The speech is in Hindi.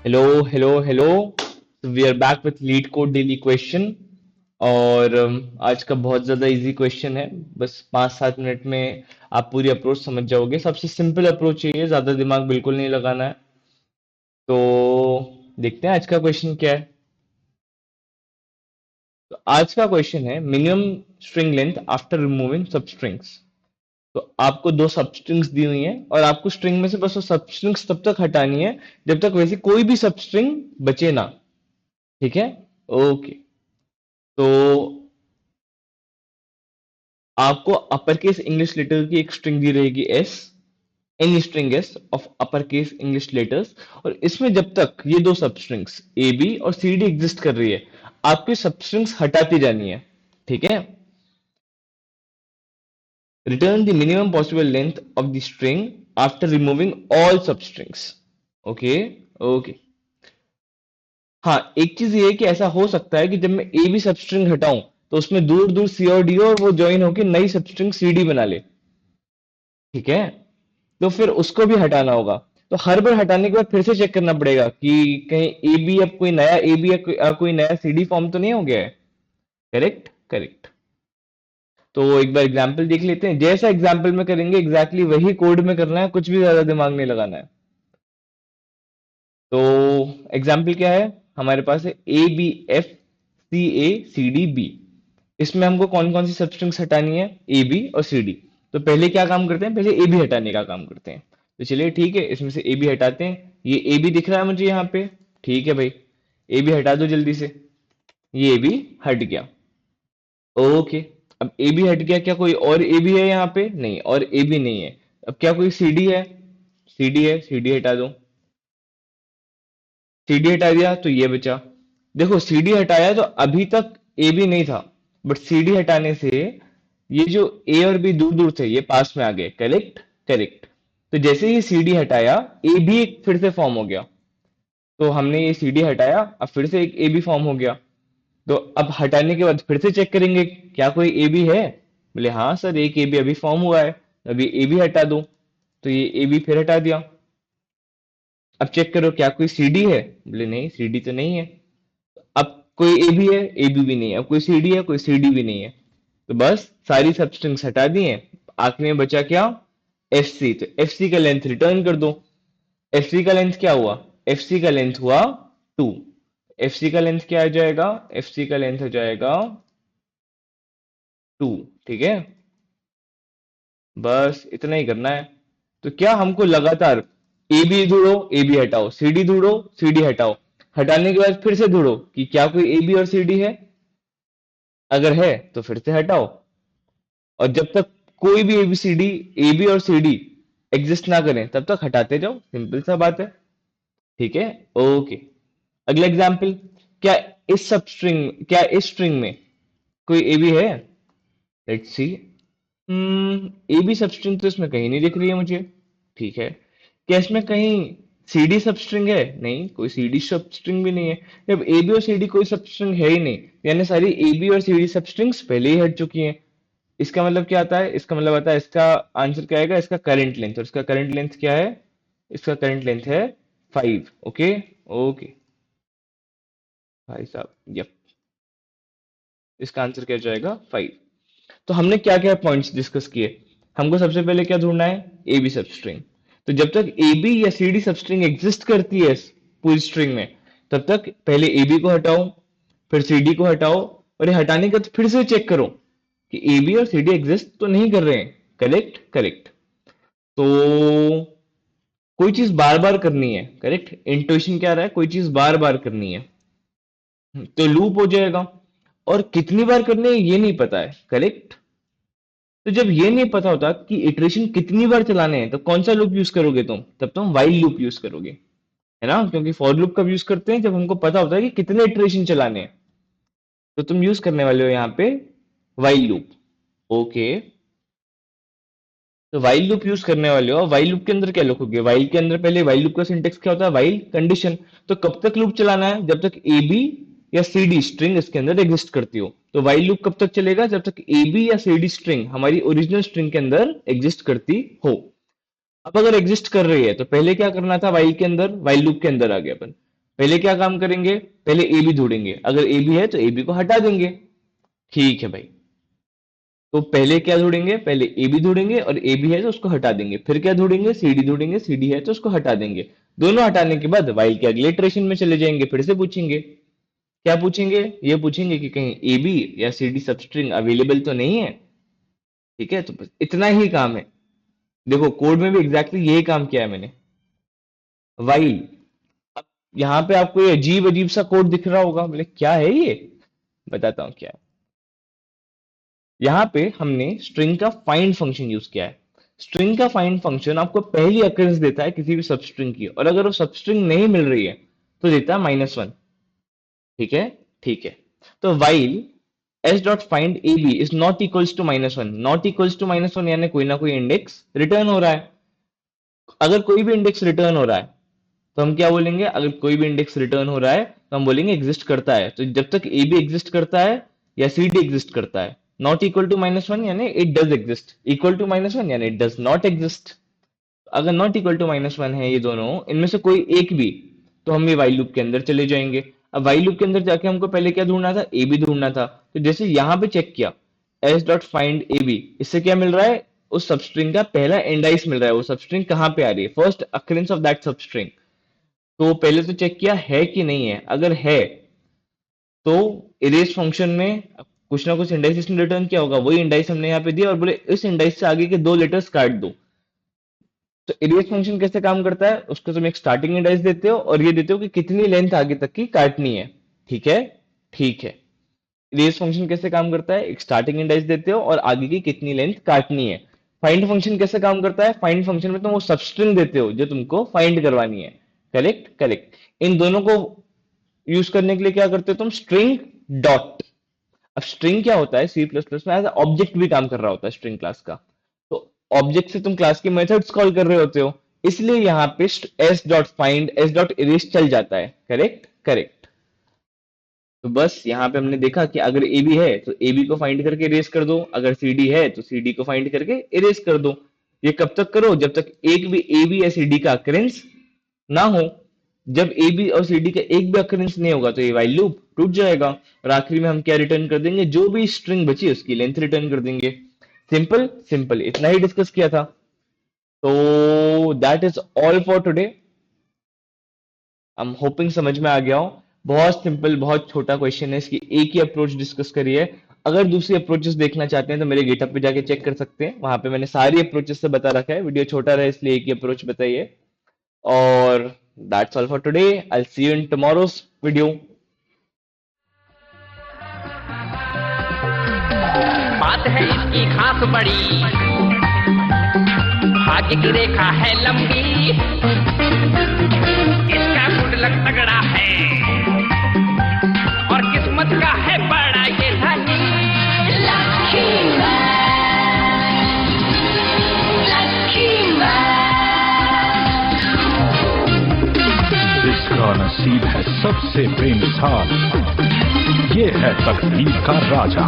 Hello hello hello. We are back with LeetCode daily question. और आज का बहुत ज्यादा इजी क्वेश्चन है। बस 5-7 मिनट में आप पूरी अप्रोच समझ जाओगे। सबसे सिंपल अप्रोच है, ये ज्यादा दिमाग बिल्कुल नहीं लगाना है। तो देखते हैं आज का क्वेश्चन क्या है। तो आज का क्वेश्चन है minimum string length after removing सब स्ट्रिंग्स। तो आपको दो सब स्ट्रिंग्स दी हुई हैं और आपको स्ट्रिंग में से बस वो सब स्ट्रिंग्स तब तक हटानी है जब तक वैसे कोई भी सब स्ट्रिंग बचे ना। ठीक है। ओके। तो आपको अपर केस इंग्लिश लेटर की एक स्ट्रिंग दी रहेगी S, any string S of upper case English letters. और इसमें जब तक ये दो सब स्ट्रिंग्स ए बी और सी डी एग्जिस्ट कर रही है, आपकी सब स्ट्रिंग्स हटाती जानी है। ठीक है। Return the minimum possible length of the string after removing all सब स्ट्रिंग्स। ओके। ओके। हाँ, एक चीज ये है कि ऐसा हो सकता है कि जब मैं ए बी सब स्ट्रिंग हटाऊं तो उसमें दूर दूर सी और डी और वो ज्वाइन होकर नई सब स्ट्रिंग सी डी बना ले। ठीक है। तो फिर उसको भी हटाना होगा। तो हर बार हटाने के बाद फिर से चेक करना पड़ेगा कि कहीं ए बी अब कोई नया ए बी या कोई नया सीडी फॉर्म तो नहीं हो गया है। Correct correct. तो एक बार एग्जाम्पल देख लेते हैं। जैसा एग्जाम्पल में करेंगे एग्जैक्टली वही कोड में करना है, कुछ भी ज्यादा दिमाग नहीं लगाना है। तो एग्जाम्पल क्या है, हमारे पास है A B F C A C D B. इसमें हमको कौन कौन सी सब स्ट्रिंग्स हटानी है, ए बी और सी डी। तो पहले क्या काम करते हैं, पहले ए बी हटाने का काम करते हैं। तो चलिए ठीक है, इसमें से ए बी हटाते हैं। ये ए बी दिख रहा है मुझे यहाँ पे। ठीक है भाई, ए बी हटा दो जल्दी से। ये ए बी हट गया। ओके। अब ए बी हट गया, क्या कोई और ए बी है यहाँ पे? नहीं, और ए बी नहीं है। अब क्या कोई सी डी है? सी डी है, सी डी हटा दो। सीडी हटा दिया तो ये बचा। देखो सीडी हटाया तो अभी तक ए भी नहीं था, बट सीडी हटाने से ये जो ए और बी दूर दूर थे ये पास में आ गए। Correct correct. तो जैसे ही सीडी हटाया, ए भी एक फिर से फॉर्म हो गया। तो हमने ये सीडी हटाया, अब फिर से एक ए बी फॉर्म हो गया। तो अब हटाने के बाद फिर से चेक करेंगे क्या कोई ए बी है। बोले हाँ सर, एक ए बी अभी फॉर्म हुआ है। अभी ए बी हटा दो। तो ये ए बी फिर हटा दिया। अब चेक करो क्या कोई सीडी है। बोले नहीं, सीडी तो नहीं है। अब कोई ए भी है, ए बी भी नहीं है। अब कोई सी डी है, कोई सी डी भी नहीं है। तो बस सारी सब स्ट्रिंग्स हटा दी हैं। आखिरी में बचा क्या? F C. तो एफ सी का लेंथ रिटर्न कर दो। एफ सी का लेंथ क्या हुआ? एफ सी का लेंथ हुआ 2। एफ सी का लेंथ क्या आ जाएगा? एफ सी का लेंथ हो जाएगा 2। ठीक है। बस इतना ही करना है। तो क्या हमको लगातार ए बी ढूंढो, ए बी हटाओ, सी डी ढूंढो, सी डी हटाओ। हटाने के बाद फिर से ढूंढो कि क्या कोई ए बी और सी डी है। अगर है तो फिर से हटाओ। और जब तक कोई भी एबीसीडी, ए बी और सी डी एग्जिस्ट ना करें तब तक हटाते जाओ। सिंपल सा बात है। ठीक है। ओके। अगला एग्जाम्पल। क्या क्या इस स्ट्रिंग में कोई ए बी है? Let's see. A B substring तो इसमें कहीं नहीं दिख रही है मुझे। ठीक है। क्या इसमें कहीं सी डी सब स्ट्रिंग है? नहीं, कोई सी डी सब स्ट्रिंग भी नहीं है। जब ए बी और सी डी कोई सब स्ट्रिंग है ही नहीं, यानी सारी ए बी और सी डी सब स्ट्रिंग्स पहले ही हट चुकी हैं। इसका मतलब क्या आता है? इसका मतलब आता है, इसका आंसर क्या आएगा? इसका करंट लेंथ। और इसका करंट लेंथ क्या है? इसका करंट लेंथ है 5। ओके। ओके भाई साहब, यप। इसका आंसर क्या जाएगा? 5। तो हमने क्या क्या पॉइंट्स डिस्कस किए। हमको सबसे पहले क्या ढूंढना है? A B substring. तो जब तक ए बी या C D substring exist करती है इस पूरी स्ट्रिंग में, तब तक पहले ए बी को हटाओ, फिर सी डी को हटाओ। और ये हटाने के बाद फिर से चेक करो कि ए बी और सी डी एग्जिस्ट तो नहीं कर रहे हैं। Correct correct. तो कोई चीज बार बार करनी है। करेक्ट। इंट्यूशन क्या रहा है? कोई चीज बार बार करनी है तो लूप हो जाएगा। और कितनी बार करनी है ये नहीं पता है। करेक्ट। तो जब ये नहीं पता होता कि इटरेशन कितनी बार चलाने हैं, तो कौन सा लूप यूज करोगे तुम? तब तुम वाइल लूप यूज करोगे, है ना? क्योंकि फॉर लूप कब यूज करते हैं? जब हमको पता होता है कि कितने इटरेशन चलाने हैं। तो तुम यूज करने वाले हो यहाँ पे वाइल लूप। ओके। तो वाइल लूप यूज करने वाले हो। वाइल लूप के अंदर क्या लिखोगे? वाइल के अंदर पहले वाइल लूप का सिंटेक्स क्या होता है? While condition. तो कब तक लूप चलाना है? जब तक ए बी या सी डी स्ट्रिंग इसके अंदर एग्जिस्ट करती हो। तो वाइल लूप कब तक चलेगा? जब तक ए बी या सी डी स्ट्रिंग हमारी ओरिजिनल स्ट्रिंग के अंदर एग्जिस्ट करती हो। अब अगर एग्जिस्ट कर रही है तो पहले क्या करना था? वाइल के अंदर, वाइल लूप के अंदर आ गया अपन। पहले क्या काम करेंगे, पहले ए बी ढूंढेंगे, अगर ए बी है तो ए बी को हटा देंगे। ठीक है भाई, तो पहले क्या ढूंढेंगे, पहले ए बी ढूंढेंगे और ए बी है तो उसको हटा देंगे, फिर क्या ढूंढेंगे, सी डी ढूंढेंगे, सी डी है तो उसको हटा देंगे। दोनों हटाने के बाद वाइल के अगले इटरेशन में चले जाएंगे, फिर से पूछेंगे, क्या पूछेंगे, ये पूछेंगे कि कहीं ए बी या सी डी सबस्ट्रिंग अवेलेबल तो नहीं है। ठीक है, तो बस इतना ही काम है। देखो कोड में भी एग्जैक्टली यही काम किया है मैंने, वाइल। अब यहाँ पे आपको ये अजीब अजीब सा कोड दिख रहा होगा, बोले क्या है ये, बताता हूँ क्या है। यहाँ पे हमने स्ट्रिंग का फाइंड फंक्शन यूज किया है। स्ट्रिंग का फाइंड फंक्शन आपको पहली अकरेंस देता है किसी भी सबस्ट्रिंग की, और अगर वो सबस्ट्रिंग नहीं मिल रही है तो देता है -1। ठीक है, ठीक है। तो while S dot find A B is not equals to -1, not equals to -1 यानी कोई ना कोई इंडेक्स रिटर्न हो रहा है। अगर कोई भी इंडेक्स रिटर्न हो रहा है तो हम क्या बोलेंगे, अगर कोई भी इंडेक्स रिटर्न हो रहा है तो हम बोलेंगे एग्जिस्ट करता है। तो जब तक ए बी एग्जिस्ट करता है या सी डी एग्जिस्ट करता है, नॉट इक्वल टू -1 यानी it does exist, equal to -1 यानी इट डज नॉट एग्जिस्ट। अगर नॉट इक्वल टू -1 है ये दोनों, इनमें से कोई एक भी, तो हम ये वाइल लूप के अंदर चले जाएंगे। अब वाइल लूप के अंदर जाके हमको पहले क्या ढूंढना था, ए बी ढूंढना था। तो जैसे यहां पे चेक किया S dot find A B, इससे क्या मिल रहा है, उस सबस्ट्रिंग का पहला इंडाइस मिल रहा है, वो सबस्ट्रिंग कहाँ पे आ रही है, first occurrence of that substring. तो पहले तो चेक किया है कि नहीं है, अगर है तो इरेज फंक्शन में कुछ ना कुछ इंडाइस इसने रिटर्न किया होगा, वही इंडाइस हमने यहाँ पे दिया और बोले इस इंडाइस से आगे के 2 लेटर्स काट दो। तो इरेज फंक्शन कैसे काम करता है, उसको तुम एक स्टार्टिंग इंडाइस देते हो और ये देते हो कि कितनी लेंथ आगे तक की काटनी है। ठीक है, ठीक है। इरेज फंक्शन कैसे काम करता है, एक स्टार्टिंग इंडाइस देते हो और आगे की कितनी लेंथ काटनी है। फाइंड फंक्शन कैसे काम करता है, फाइंड फंक्शन में तुम वो सबस्ट्रिंग देते हो जो तुमको फाइंड करवानी है। Correct, correct. इन दोनों को यूज करने के लिए क्या करते हो तुम, स्ट्रिंग डॉट। अब स्ट्रिंग क्या होता है, सी प्लस प्लस में एज ऑब्जेक्ट भी काम कर रहा होता है स्ट्रिंग क्लास का। तो ऑब्जेक्ट से तुम क्लास के मेथड्स कॉल कर रहे होते हो, इसलिए यहाँ पे S dot find S dot erase चल जाता है। Correct, correct. तो बस यहाँ पे हमने देखा कि अगर ए बी है तो ए बी को फाइंड करके इरेज कर दो, अगर सी डी है तो सी डी को फाइंड करके इरेज कर दो। ये कब तक करो, जब तक एक भी ए बी या सी डी का अकरेंस ना हो। जब ए बी और सी डी का एक भी अकरेंस नहीं होगा तो ये वाइल लूप टूट जाएगा, और आखिरी में हम क्या रिटर्न कर देंगे, जो भी स्ट्रिंग बची उसकी लेंथ रिटर्न कर देंगे। सिंपल सिंपल, इतना ही डिस्कस किया था। तो that is all for today. I am hoping समझ में आ गया हो। बहुत सिंपल, बहुत छोटा क्वेश्चन है, इसकी एक ही अप्रोच डिस्कस करी है। अगर दूसरी अप्रोचेस देखना चाहते हैं तो मेरे गिटहब पे जाके चेक कर सकते हैं, वहां पे मैंने सारी अप्रोचेस से बता रखा है। वीडियो छोटा रहा इसलिए एक ही अप्रोच बताइए। और that's all for today, I see you in tomorrow's video. बात है इसकी खास बड़ी, भाग्य की रेखा है लंबी, इसका गुड लक तगड़ा है और किस्मत का है बड़ा ये धनी। इसका नसीब है सबसे बेमिसाल, ये है तकदीर का राजा।